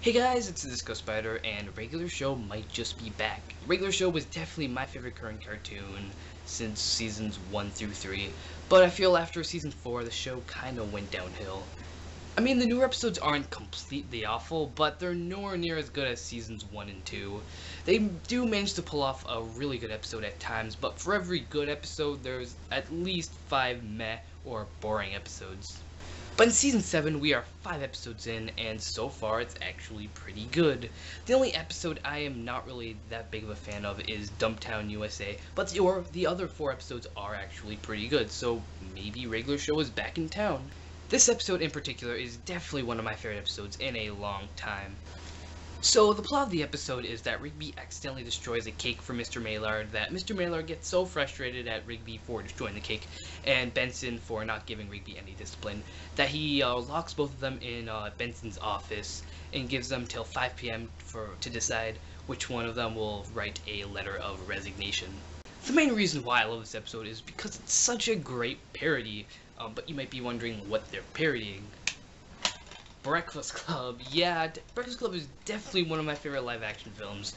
Hey guys, it's the Disco Spider, and Regular Show might just be back. Regular Show was definitely my favorite current cartoon since seasons 1 through 3, but I feel after season 4 the show kinda went downhill. I mean, the newer episodes aren't completely awful, but they're nowhere near as good as seasons 1 and 2. They do manage to pull off a really good episode at times, but for every good episode, there's at least 5 meh or boring episodes. But in season 7, we are 5 episodes in, and so far it's actually pretty good. The only episode I am not really that big of a fan of is Dumptown USA, but the other 4 episodes are actually pretty good, so maybe Regular Show is back in town. This episode in particular is definitely one of my favorite episodes in a long time. So the plot of the episode is that Rigby accidentally destroys a cake for Mr. Maillard, that Mr. Maillard gets so frustrated at Rigby for destroying the cake and Benson for not giving Rigby any discipline that he locks both of them in Benson's office and gives them till 5 p.m. to decide which one of them will write a letter of resignation. The main reason why I love this episode is because it's such a great parody, but you might be wondering what they're parodying. Breakfast Club. Yeah, Breakfast Club is definitely one of my favorite live-action films,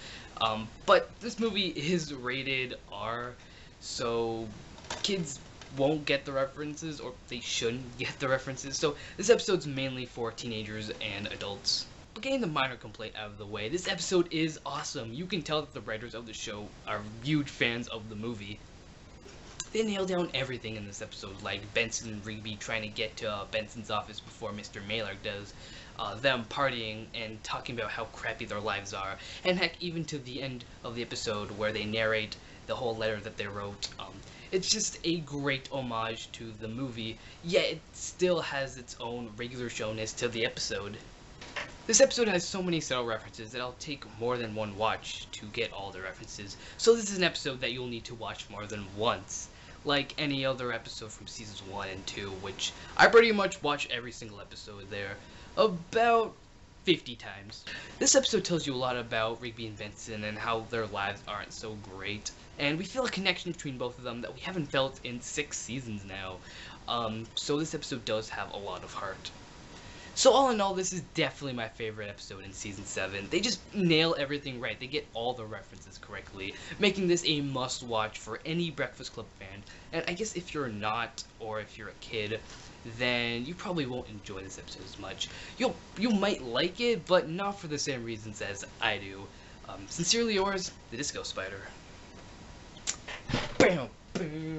but this movie is rated R, so kids won't get the references, or they shouldn't get the references, so this episode's mainly for teenagers and adults. But getting the minor complaint out of the way, this episode is awesome. You can tell that the writers of the show are huge fans of the movie. They nail down everything in this episode, like Benson and Rigby trying to get to Benson's office before Mr. Maillard does, them partying and talking about how crappy their lives are, and heck, even to the end of the episode where they narrate the whole letter that they wrote. It's just a great homage to the movie, yet it still has its own regular showness to the episode. This episode has so many subtle references that I'll take more than one watch to get all the references, so this is an episode that you'll need to watch more than once. Like any other episode from seasons 1 and 2, which I pretty much watch every single episode there, about 50 times. This episode tells you a lot about Rigby and Benson and how their lives aren't so great, and we feel a connection between both of them that we haven't felt in 6 seasons now. So this episode does have a lot of heart. So all in all, this is definitely my favorite episode in Season 7. They just nail everything right. They get all the references correctly, making this a must-watch for any Breakfast Club fan. And I guess if you're not, or if you're a kid, then you probably won't enjoy this episode as much. You might like it, but not for the same reasons as I do. Sincerely yours, the Disco Spider. Bam! Bam!